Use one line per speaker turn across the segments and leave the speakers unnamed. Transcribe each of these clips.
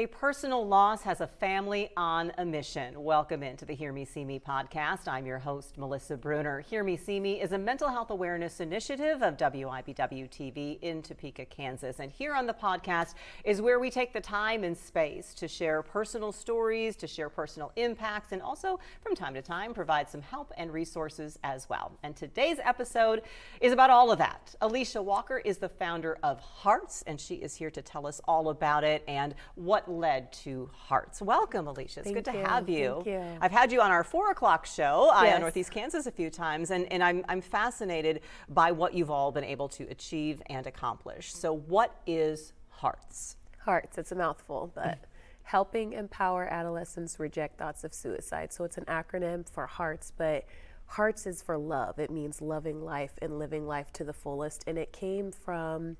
A personal loss has a family on a mission. Welcome into the Hear Me, See Me podcast. I'm your host, Melissa Bruner. Hear Me, See Me is a mental health awareness initiative of WIBW TV in Topeka, Kansas. And here on the podcast is where we take the time and space to share personal stories, to share personal impacts, and also from time to time provide some help and resources as well. And today's episode is about all of that. Alicia Walker is the founder of Hearts, and she is here to tell us all about it and what led to Hearts. Welcome, Alicia. It's good to have you.
Thank you.
I've had you on our 4 o'clock show
Yes.
on Northeast Kansas a few times, and I'm fascinated by what you've all been able to achieve and accomplish. So what is Hearts?
Hearts, it's a mouthful, but helping empower adolescents reject thoughts of suicide. So it's an acronym for Hearts, but Hearts is for love. It means loving life and living life to the fullest. And it came from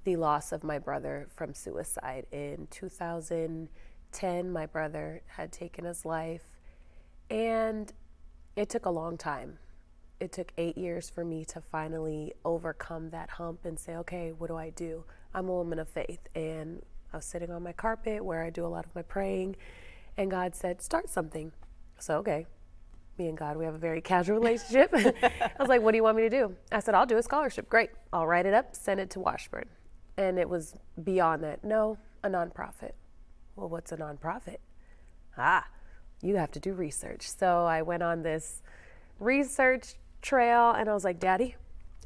the loss of my brother from suicide. In 2010, my brother had taken his life, and it took a long time. It took 8 years for me to finally overcome that hump and say, okay, what do I do? I'm a woman of faith, and I was sitting on my carpet where I do a lot of my praying, and God said, start something. So, okay. Me and God, we have a very casual relationship. I was like, what do you want me to do? I said, I'll do a scholarship. Great. I'll write it up, send it to Washburn. And it was beyond that. No, a nonprofit. Well, what's a nonprofit? You have to do research. So I went on this research trail and I was like, Daddy,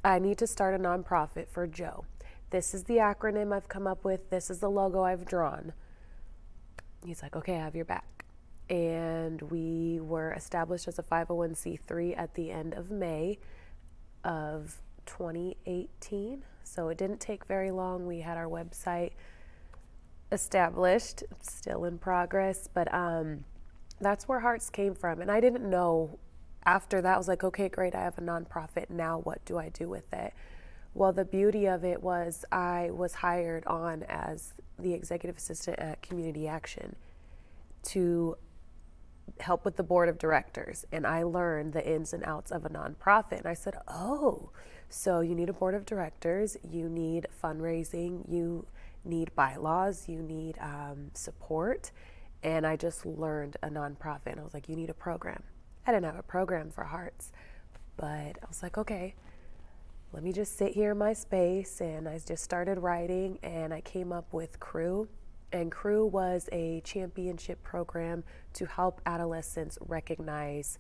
I need to start a nonprofit for Joe. This is the acronym I've come up with. This is the logo I've drawn. He's like, okay, I have your back. And we were established as a 501c3 at the end of May of 2018. So it didn't take very long. We had our website established, still in progress, but that's where Hearts came from. And I didn't know after that. I was like, okay, great, I have a nonprofit. Now what do I do with it? Well, the beauty of it was I was hired on as the executive assistant at Community Action to help with the board of directors, and I learned the ins and outs of a nonprofit. And I said, oh, so you need a board of directors, you need fundraising, you need bylaws, you need support. And I just learned a nonprofit, and I was like, you need a program. I didn't have a program for Hearts, but I was like, okay, let me just sit here in my space. And I just started writing, and I came up with Crew. And Crew was a championship program to help adolescents recognize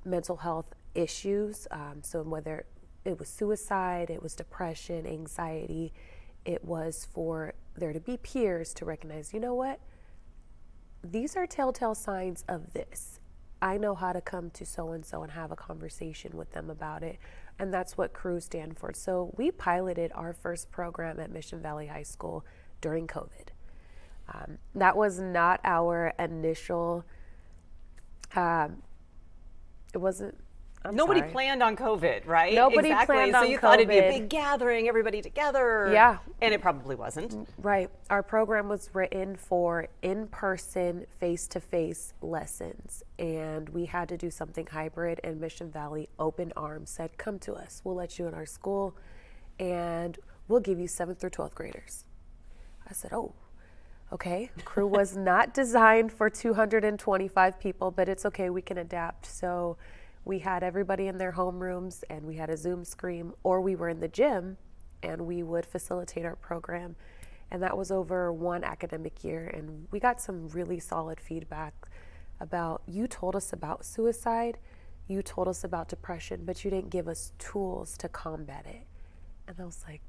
mental health issues. So whether it was suicide, it was depression, anxiety, it was for there to be peers to recognize, you know what? These are telltale signs of this. I know how to come to so-and-so and have a conversation with them about it. And that's what Crew stand for. So we piloted our first program at Mission Valley High School during COVID. That was not our initial, it wasn't,
Nobody planned on COVID, right?
Nobody
exactly.
planned
so
on
you thought it'd be a
COVID.
big gathering, everybody together.
Yeah.
And it probably wasn't.
Right. Our program was written for in-person, face-to-face lessons. And we had to do something hybrid, and Mission Valley open arms said, come to us. We'll let you in our school and we'll give you 7th through 12th graders. I said, oh, okay. Crew was not designed for 225 people, but it's okay, we can adapt. So we had everybody in their homerooms, and we had a Zoom screen, or we were in the gym and we would facilitate our program. And that was over one academic year. And we got some really solid feedback about, you told us about suicide, you told us about depression, but you didn't give us tools to combat it. And I was like,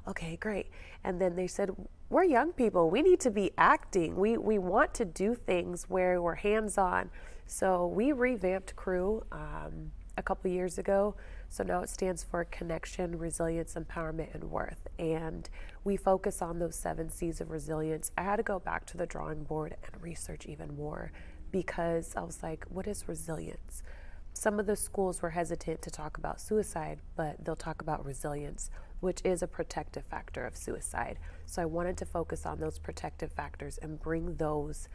okay, great. And then they said, we're young people. We need to be acting. We want to do things where we're hands-on. So we revamped Crew a couple years ago. So now it stands for Connection, Resilience, Empowerment, and Worth. And we focus on those 7 C's of resilience. I had to go back to the drawing board and research even more, because I was like, what is resilience? Some of the schools were hesitant to talk about suicide, but they'll talk about resilience, which is a protective factor of suicide. So I wanted to focus on those protective factors and bring those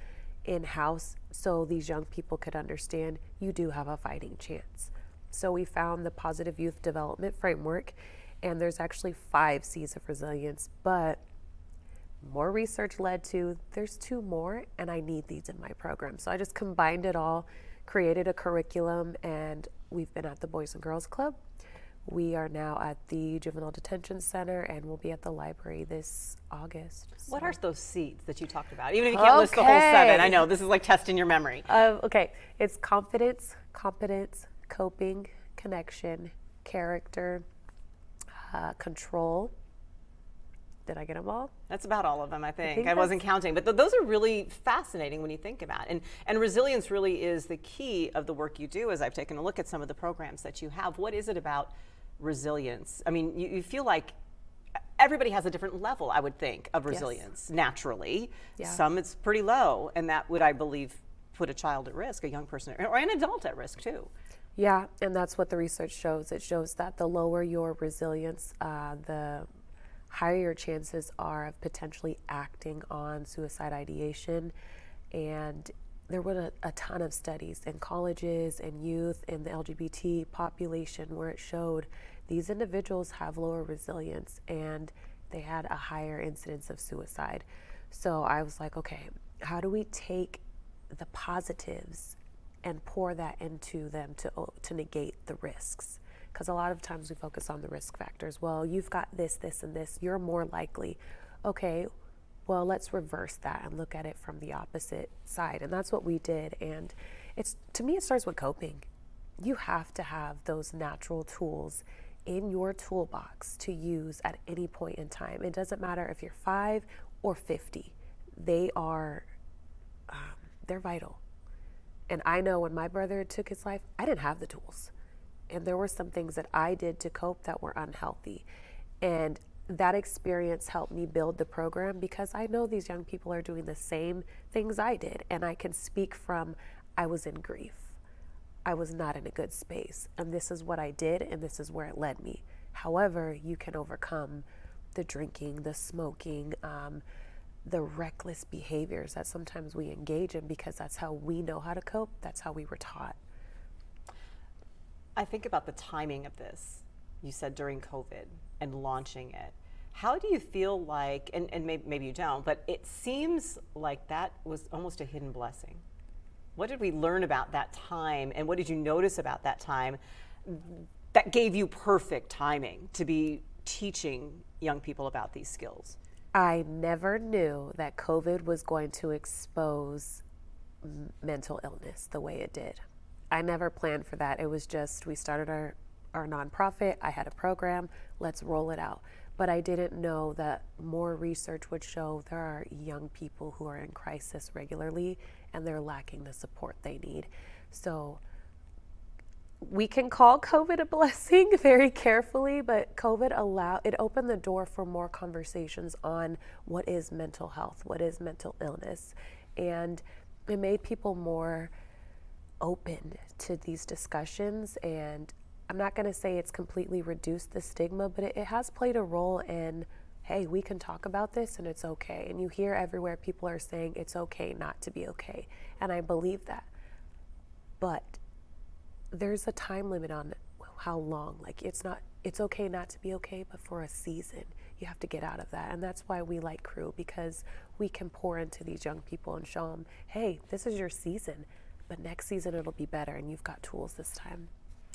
in-house so these young people could understand you do have a fighting chance. So we found the Positive Youth Development Framework, and there's actually 5 C's of resilience, but more research led to, there's 2 more and I need these in my program. So I just combined it all, created a curriculum, and we've been at the Boys and Girls Club. We are now at the Juvenile Detention Center, and we'll be at the library this August.
What are those seeds that you talked about? Even if you can't list the whole 7, I know this is like testing your memory.
Okay, it's confidence, competence, coping, connection, character, control. Did I get them all?
That's about all of them, I think. I wasn't counting, but those are really fascinating when you think about it. And resilience really is the key of the work you do, as I've taken a look at some of the programs that you have. What is it about resilience? I mean, you feel like everybody has a different level, I would think, of resilience, naturally. Yeah. Some it's pretty low, and that would, I believe, put a child at risk, a young person, or an adult at risk too.
Yeah, and that's what the research shows. It shows that the lower your resilience, the higher your chances are of potentially acting on suicide ideation. And there were a ton of studies in colleges and youth in the LGBT population where it showed these individuals have lower resilience and they had a higher incidence of suicide. So I was like, okay, how do we take the positives and pour that into them to negate the risks? Because a lot of times we focus on the risk factors. Well, you've got this, this, and this. You're more likely. Okay, well, let's reverse that and look at it from the opposite side. And that's what we did. And to me, it starts with coping. You have to have those natural tools in your toolbox to use at any point in time. It doesn't matter if you're 5 or 50. They're vital. And I know when my brother took his life, I didn't have the tools. And there were some things that I did to cope that were unhealthy. And that experience helped me build the program because I know these young people are doing the same things I did. And I can speak from, I was in grief. I was not in a good space. And this is what I did, and this is where it led me. However, you can overcome the drinking, the smoking, the reckless behaviors that sometimes we engage in because that's how we know how to cope. That's how we were taught.
I think about the timing of this. You said during COVID and launching it. How do you feel like, and maybe you don't, but it seems like that was almost a hidden blessing. What did we learn about that time, and what did you notice about that time that gave you perfect timing to be teaching young people about these skills?
I never knew that COVID was going to expose mental illness the way it did. I never planned for that. It was just, we started our nonprofit. I had a program, let's roll it out. But I didn't know that more research would show there are young people who are in crisis regularly and they're lacking the support they need. So we can call COVID a blessing very carefully, but COVID it opened the door for more conversations on what is mental health, what is mental illness. And it made people more open to these discussions, and I'm not going to say it's completely reduced the stigma, but it has played a role in, hey, we can talk about this and it's okay. And you hear everywhere people are saying it's okay not to be okay, and I believe that. But there's a time limit on how long. Like it's okay not to be okay, but for a season you have to get out of that. And that's why we like Crew, because we can pour into these young people and show them, hey, this is your season. But next season it'll be better, and you've got tools this time.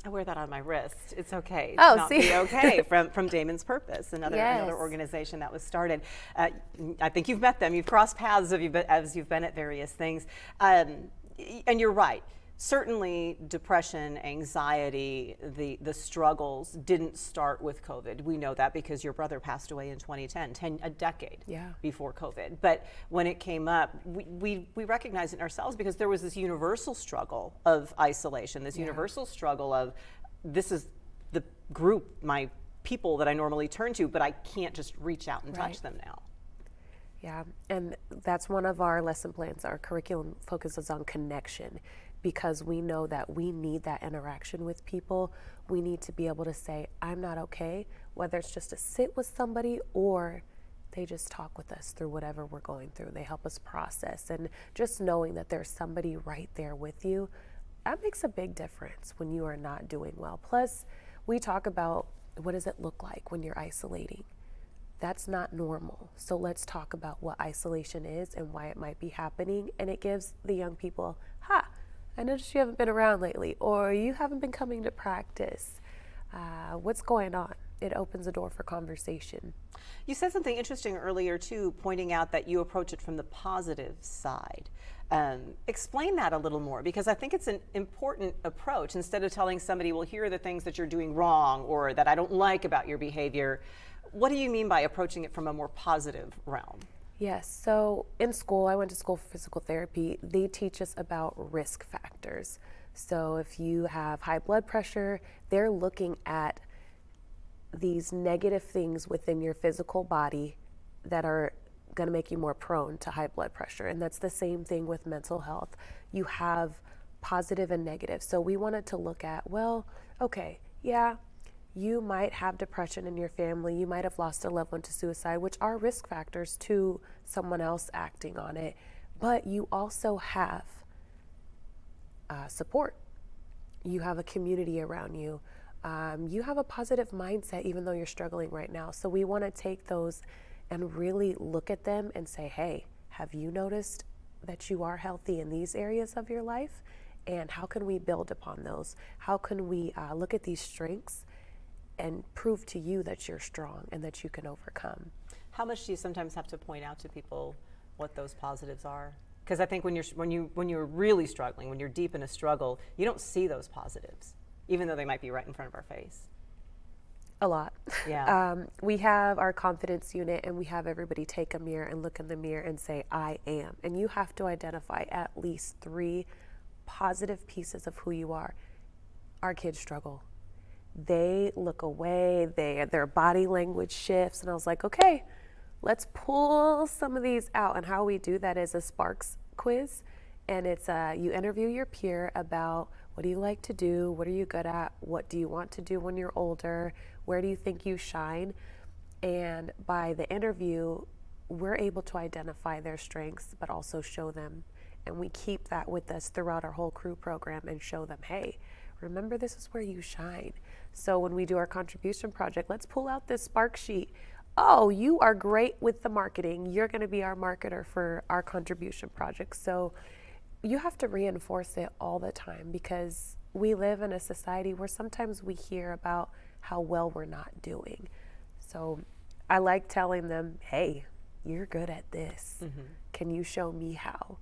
I wear that on my wrist. It's okay.
Oh,
not
see?
Be okay from Damon's Purpose, another
Yes.
organization that was started. I think you've met them. You've crossed paths as you've been at various things. And you're right. Certainly depression, anxiety, the struggles didn't start with COVID. We know that because your brother passed away in 2010, a decade before COVID. But when it came up, we recognized it ourselves because there was this universal struggle of isolation, this universal struggle of, this is the group, my people that I normally turn to, but I can't just reach out and touch them now.
Yeah, and that's one of our lesson plans. Our curriculum focuses on connection, because we know that we need that interaction with people. We need to be able to say, I'm not okay, whether it's just to sit with somebody or they just talk with us through whatever we're going through. They help us process, and just knowing that there's somebody right there with you, that makes a big difference when you are not doing well. Plus, we talk about, what does it look like when you're isolating? That's not normal. So let's talk about what isolation is and why it might be happening. And it gives the young people, I noticed you haven't been around lately, or you haven't been coming to practice. What's going on? It opens a door for conversation.
You said something interesting earlier too, pointing out that you approach it from the positive side. Explain that a little more, because I think it's an important approach. Instead of telling somebody, well, here are the things that you're doing wrong or that I don't like about your behavior, what do you mean by approaching it from a more positive realm?
Yes, so in school, I went to school for physical therapy. They teach us about risk factors. So if you have high blood pressure, they're looking at these negative things within your physical body that are going to make you more prone to high blood pressure. And that's the same thing with mental health. You have positive and negative. So we wanted to look at, well, okay, yeah, you might have depression in your family. You might have lost a loved one to suicide, which are risk factors to someone else acting on it. But you also have support. You have a community around you. You have a positive mindset, even though you're struggling right now. So we want to take those and really look at them and say, hey, have you noticed that you are healthy in these areas of your life? And how can we build upon those? How can we look at these strengths and prove to you that you're strong and that you can overcome?
How much do you sometimes have to point out to people what those positives are? Because I think when you're really struggling, when you're deep in a struggle, you don't see those positives, even though they might be right in front of our face.
A lot.
Yeah.
We have our confidence unit, and we have everybody take a mirror and look in the mirror and say, I am. And you have to identify at least 3 positive pieces of who you are. Our kids struggle. They look away, their body language shifts, and I was like, okay, let's pull some of these out. And how we do that is a Sparks quiz, and it's you interview your peer about what do you like to do, what are you good at, what do you want to do when you're older, where do you think you shine, and by the interview, we're able to identify their strengths, but also show them, and we keep that with us throughout our whole crew program and show them, hey, remember this is where you shine. So when we do our contribution project, let's pull out this Spark sheet. Oh, you are great with the marketing. You're going to be our marketer for our contribution project. So you have to reinforce it all the time, because we live in a society where sometimes we hear about how well we're not doing. So I like telling them, hey, you're good at this. Mm-hmm. Can you show me how?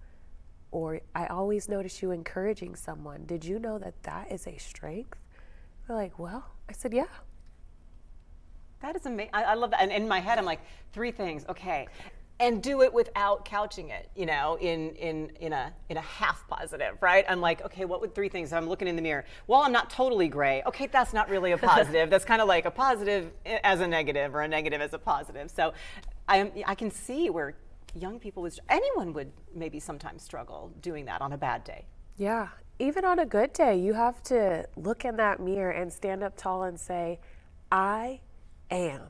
Or I always notice you encouraging someone. Did you know that that is a strength? They're like, well, I said, yeah.
That is amazing. I love that. And in my head, I'm like, 3 things. Okay. And do it without couching it, in a half positive, right? I'm like, okay, what would 3 things? I'm looking in the mirror. Well, I'm not totally gray. Okay, that's not really a positive. That's kind of like a positive as a negative, or a negative as a positive. So I can see where young people anyone would maybe sometimes struggle doing that on a bad day.
Yeah, even on a good day, you have to look in that mirror and stand up tall and say, I am.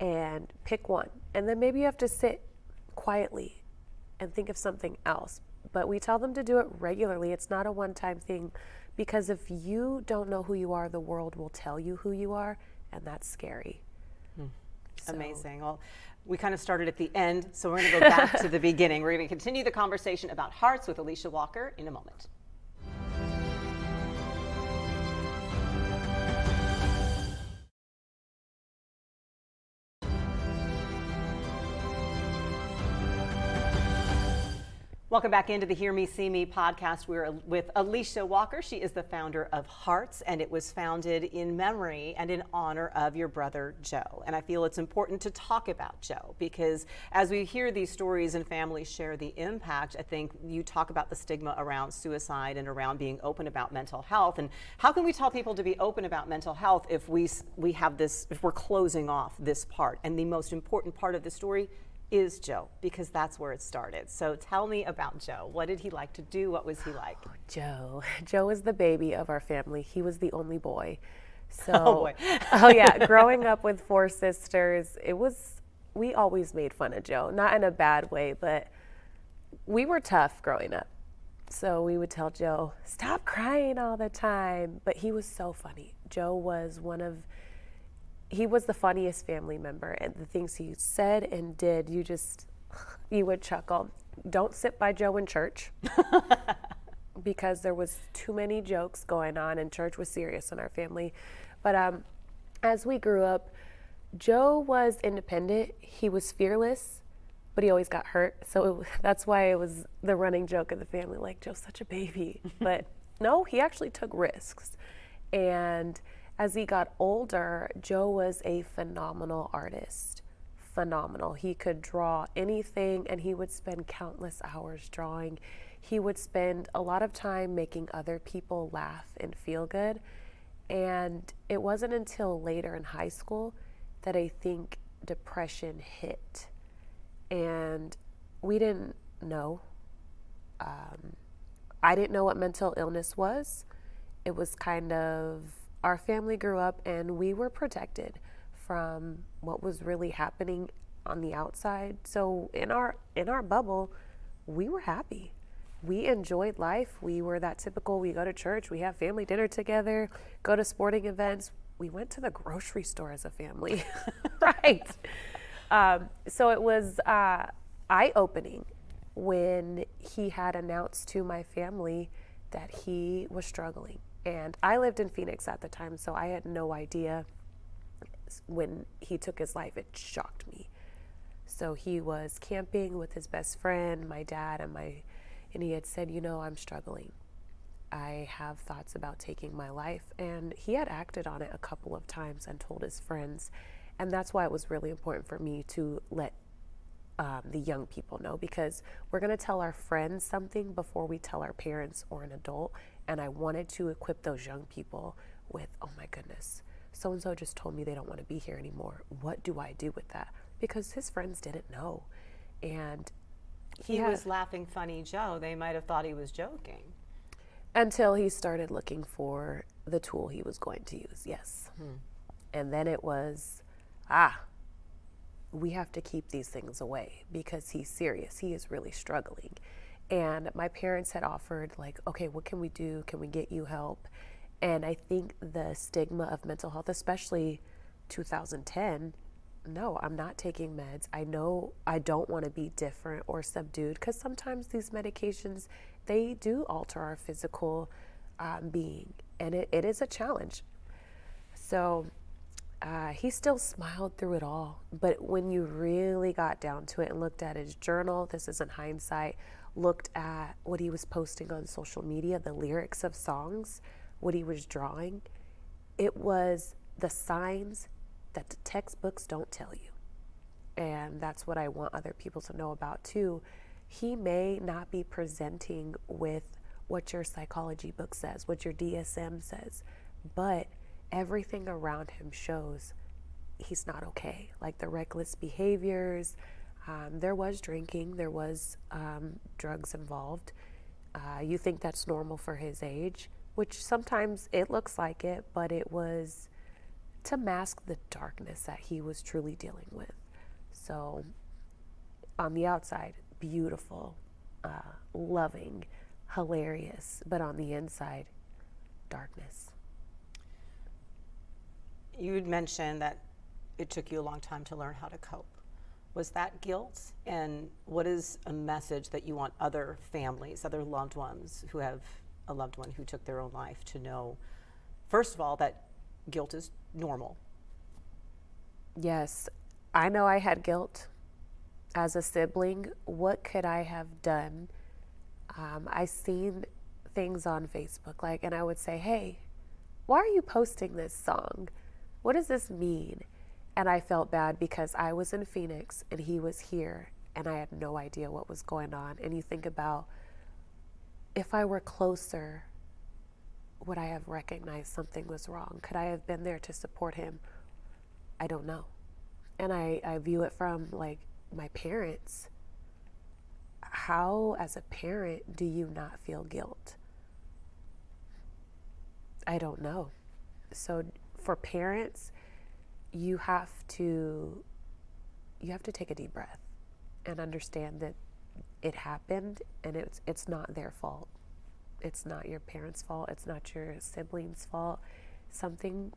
And pick one. And then maybe you have to sit quietly and think of something else. But we tell them to do it regularly. It's not a one-time thing, because if you don't know who you are, the world will tell you who you are, and that's scary.
Amazing. Well, we kind of started at the end, so we're going to go back to the beginning. We're going to continue the conversation about hearts with Alicia Walker in a moment. Welcome back into the Hear Me, See Me podcast. We're with Alicia Walker. She is the founder of Hearts, and it was founded in memory and in honor of your brother, Joe. And I feel it's important to talk about Joe, because as we hear these stories and families share the impact, I think you talk about the stigma around suicide and around being open about mental health. And how can we tell people to be open about mental health if we have this, if we're closing off this part? And the most important part of the story is Joe, because that's where it started. So tell me about Joe. What did he like to do? What was he like?
Joe is the baby of our family. He was the only boy. So,
oh boy.
Oh yeah, growing up with 4 sisters, we always made fun of Joe. Not in a bad way, but we were tough growing up. So we would tell Joe, stop crying all the time. But he was so funny. Joe was he was the funniest family member, and the things he said and did, you would chuckle. Don't sit by Joe in church because there was too many jokes going on, and church was serious in our family. But as we grew up, Joe was independent. He was fearless, but he always got hurt. So that's why it was the running joke of the family, like, Joe's such a baby. But no, he actually took risks. And as he got older, Joe was a phenomenal artist. Phenomenal. He could draw anything, and he would spend countless hours drawing. He would spend a lot of time making other people laugh and feel good. And it wasn't until later in high school that I think depression hit. And we didn't know. I didn't know what mental illness was. It was kind of, our family grew up and we were protected from what was really happening on the outside. So in our bubble, we were happy. We enjoyed life. We were that typical, we go to church, we have family dinner together, go to sporting events. We went to the grocery store as a family, right? So it was eye-opening when he had announced to my family that he was struggling. And I lived in Phoenix at the time, so I had no idea. When he took his life, it shocked me. So he was camping with his best friend, my dad, and he had said, I'm struggling. I have thoughts about taking my life. And he had acted on it a couple of times and told his friends. And that's why it was really important for me to let the young people know, because we're going to tell our friends something before we tell our parents or an adult. And I wanted to equip those young people with, oh my goodness, so-and-so just told me they don't want to be here anymore. What do I do with that? Because his friends didn't know. And
he was laughing funny Joe. They might have thought he was joking.
Until he started looking for the tool he was going to use, yes. And then it was, we have to keep these things away because he's serious. He is really struggling. And my parents had offered, like, okay, what can we do? Can we get you help? And I think the stigma of mental health, especially 2010, no, I'm not taking meds. I know I don't want to be different or subdued, because sometimes these medications, they do alter our physical being, and it is a challenge. So he still smiled through it all. But when you really got down to it and looked at his journal, this is in hindsight, looked at what he was posting on social media, the lyrics of songs, what he was drawing, it was the signs that the textbooks don't tell you. And that's what I want other people to know about too. He may not be presenting with what your psychology book says, what your DSM says, but everything around him shows he's not okay. Like the reckless behaviors, there was drinking, there was drugs involved. You think that's normal for his age, which sometimes it looks like it, but it was to mask the darkness that he was truly dealing with. So on the outside, beautiful, loving, hilarious, but on the inside, darkness.
You had mentioned that it took you a long time to learn how to cope. Was that guilt? And what is a message that you want other families, other loved ones who have a loved one who took their own life to know, first of all, that guilt is normal?
Yes, I know I had guilt as a sibling. What could I have done? I seen things on Facebook, and I would say, hey, why are you posting this song? What does this mean? And I felt bad because I was in Phoenix and he was here and I had no idea what was going on. And you think about, if I were closer, would I have recognized something was wrong? Could I have been there to support him? I don't know. And I view it from my parents. How, as a parent, do you not feel guilt? I don't know. So for parents, you have to take a deep breath and understand that it happened and it's not their fault. It's not your parents' fault. It's not your siblings' fault. Something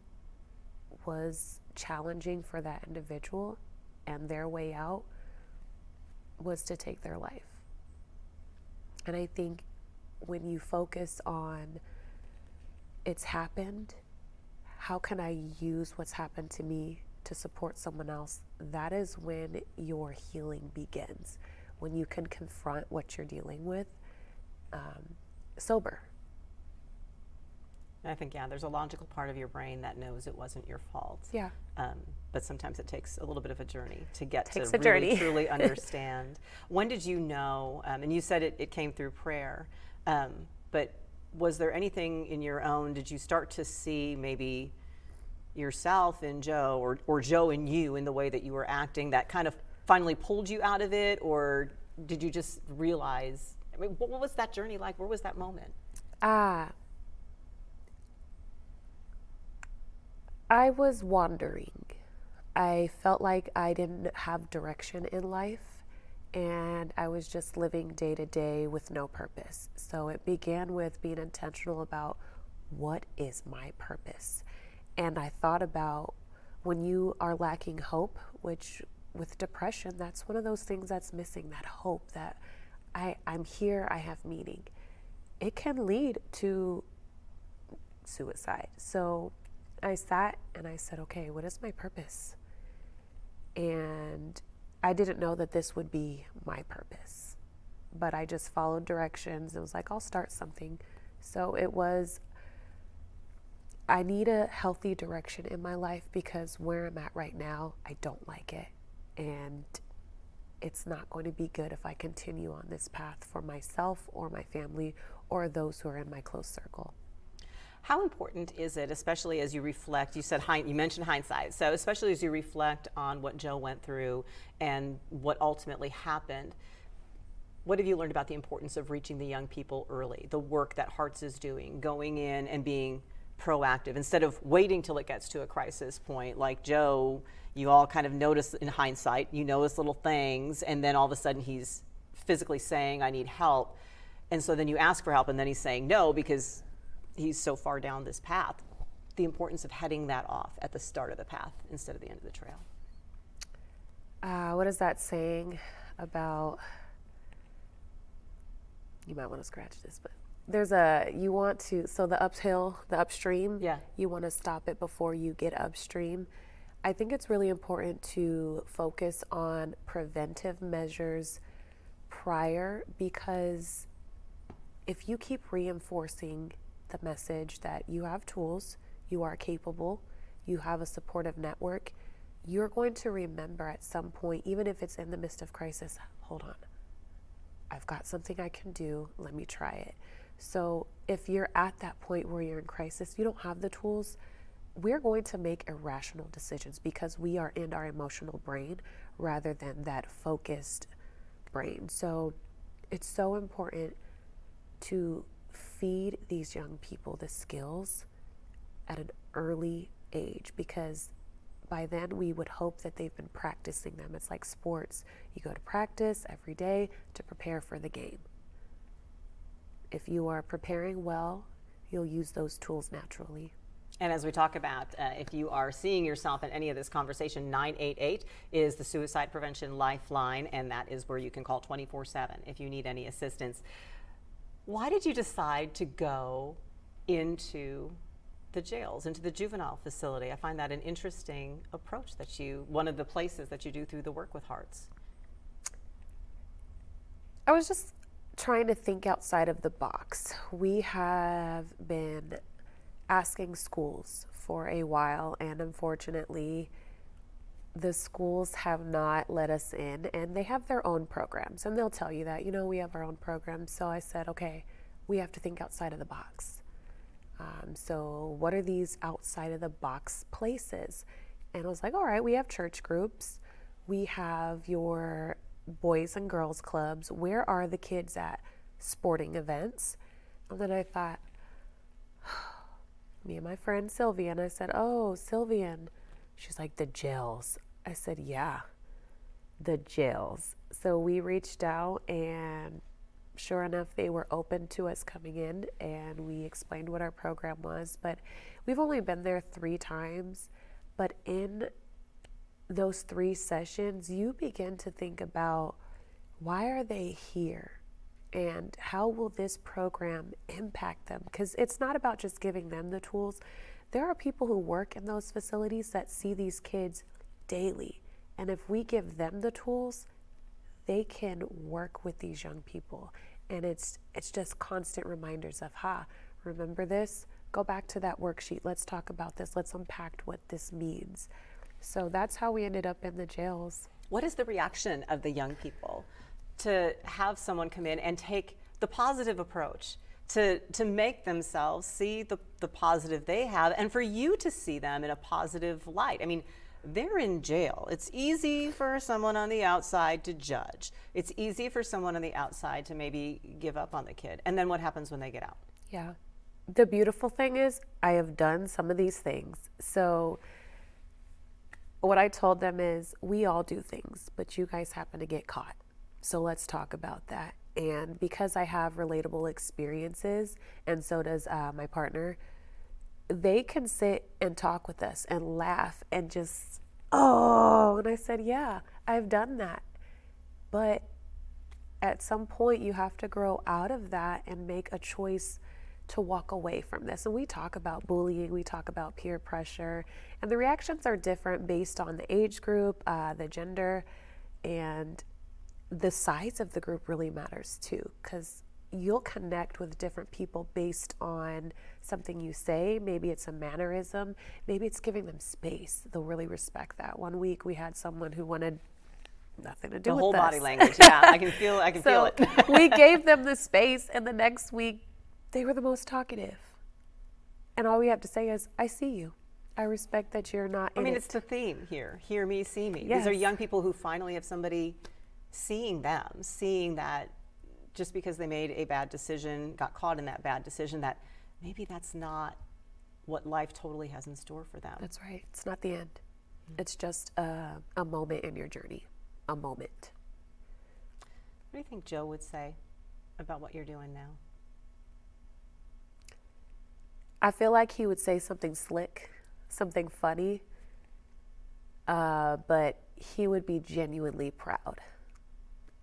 was challenging for that individual, and their way out was to take their life. And I think when you focus on it's happened, how can I use what's happened to me to support someone else? That is when your healing begins, when you can confront what you're dealing with sober.
I think, yeah, there's a logical part of your brain that knows it wasn't your fault.
Yeah.
But sometimes it takes a little bit of a journey to get to
Takes a
really
journey.
truly understand. When did you know, and you said it came through prayer, but was there anything in your own, did you start to see maybe yourself in Joe or Joe in you in the way that you were acting that kind of finally pulled you out of it? Or did you just realize, I mean, what was that journey like? Where was that moment?
I was wandering. I felt like I didn't have direction in life, and I was just living day to day with no purpose. So it began with being intentional about what is my purpose. And I thought about when you are lacking hope, which with depression, that's one of those things that's missing, that hope that I'm here, I have meaning. It can lead to suicide. So I sat and I said, okay, what is my purpose? And I didn't know that this would be my purpose, but I just followed directions. It was like, I'll start something. So it was, I need a healthy direction in my life because where I'm at right now, I don't like it. And it's not going to be good if I continue on this path for myself or my family or those who are in my close circle.
How important is it, especially as you reflect, you mentioned hindsight, so especially as you reflect on what Joe went through and what ultimately happened, what have you learned about the importance of reaching the young people early, the work that Hearts is doing, going in and being proactive instead of waiting till it gets to a crisis point? Like Joe, you all kind of notice in hindsight, you notice little things, and then all of a sudden he's physically saying, I need help. And so then you ask for help, and then he's saying no because he's so far down this path. The importance of heading that off at the start of the path instead of the end of the trail.
What is that saying about, you might want to scratch this, but there's the uphill, the upstream,
yeah.
You want to stop it before you get upstream. I think it's really important to focus on preventive measures prior, because if you keep reinforcing the message that you have tools, you are capable, you have a supportive network, you're going to remember at some point, even if it's in the midst of crisis, hold on, I've got something I can do, let me try it. So if you're at that point where you're in crisis, you don't have the tools, we're going to make irrational decisions because we are in our emotional brain rather than that focused brain. So it's so important to feed these young people the skills at an early age, because by then we would hope that they've been practicing them. It's like sports. You go to practice every day to prepare for the game. If you are preparing well, you'll use those tools naturally.
And as we talk about, if you are seeing yourself in any of this conversation, 988 is the Suicide Prevention Lifeline, and that is where you can call 24/7 if you need any assistance. Why did you decide to go into the jails, into the juvenile facility? I find that an interesting approach one of the places that you do through the work with Hearts.
I was just trying to think outside of the box. We have been asking schools for a while, and unfortunately, the schools have not let us in, and they have their own programs, and they'll tell you that, we have our own programs. So I said, okay, we have to think outside of the box. So what are these outside of the box places? And I was like, all right, we have church groups. We have your boys and girls clubs. Where are the kids at? Sporting events. And then I thought, me and my friend Sylvia, and I said, oh, Sylvian. She's like, the jails. I said, yeah, the jails. So we reached out, and sure enough, they were open to us coming in, and we explained what our program was. But we've only been there 3 times. But in those 3 sessions, you begin to think about, why are they here? And how will this program impact them? Because it's not about just giving them the tools. There are people who work in those facilities that see these kids daily. And if we give them the tools, they can work with these young people. And it's just constant reminders of, remember this? Go back to that worksheet. Let's talk about this. Let's unpack what this means. So that's how we ended up in the jails.
What is the reaction of the young people to have someone come in and take the positive approach, to make themselves see the positive they have, and for you to see them in a positive light? I mean, they're in jail. It's easy for someone on the outside to judge. It's easy for someone on the outside to maybe give up on the kid. And then what happens when they get out?
Yeah. The beautiful thing is, I have done some of these things. So what I told them is, we all do things, but you guys happen to get caught. So let's talk about that. And because I have relatable experiences, and so does my partner, they can sit and talk with us and laugh and just, and I said, yeah, I've done that. But at some point you have to grow out of that and make a choice to walk away from this. And we talk about bullying, we talk about peer pressure, and the reactions are different based on the age group, the gender, and the size of the group really matters too, because you'll connect with different people based on something you say. Maybe it's a mannerism, maybe it's giving them space. They'll really respect that. One week we had someone who wanted nothing to do with
the whole
this.
body language. Yeah, I can feel it.
We gave them the space, and the next week they were the most talkative. And all we have to say is, I see you. I respect that you're not in
it's the theme here. Hear me, see me.
Yes.
These are young people who finally have somebody seeing them, seeing that just because they made a bad decision, got caught in that bad decision, that maybe that's not what life totally has in store for them.
That's right. It's not the end. It's just a moment in your journey, a moment.
What do you think Joe would say about what you're doing now?
I feel like he would say something slick, something funny, but he would be genuinely proud.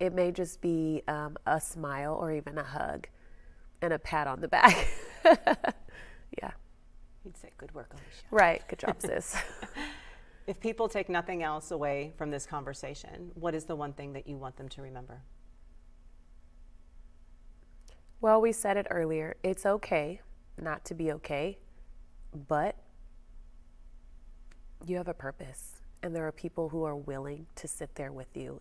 It may just be a smile or even a hug and a pat on the back. Yeah.
He'd say, good work, Alicia.
Right. Good job, sis.
If people take nothing else away from this conversation, what is the one thing that you want them to remember?
Well, we said it earlier. It's okay not to be okay, but you have a purpose, and there are people who are willing to sit there with you.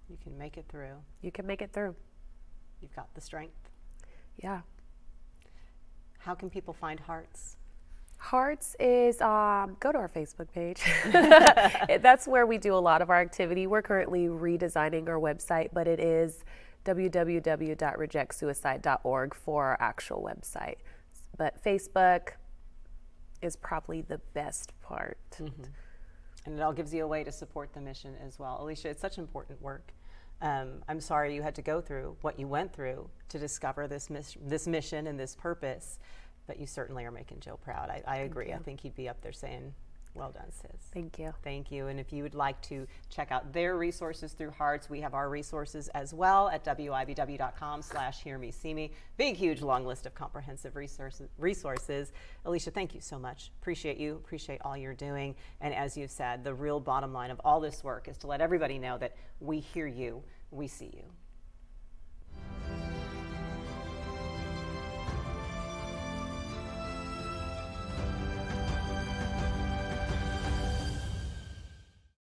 You can make it through.
You can make it through.
You've got the strength.
Yeah.
How can people find Hearts?
Hearts is, go to our Facebook page. That's where we do a lot of our activity. We're currently redesigning our website, but it is www.rejectsuicide.org for our actual website. But Facebook is probably the best part.
Mm-hmm. And it all gives you a way to support the mission as well. Alicia, it's such important work. I'm sorry you had to go through what you went through to discover this mission and this purpose, but you certainly are making Joe proud. I agree. I think he'd be up there saying, well done, sis.
Thank you.
Thank you. And if you would like to check out their resources through Hearts, we have our resources as well at wibw.com/hearmeseeme. Big, huge, long list of comprehensive resources. Alicia, thank you so much. Appreciate you. Appreciate all you're doing. And as you've said, the real bottom line of all this work is to let everybody know that we hear you, we see you.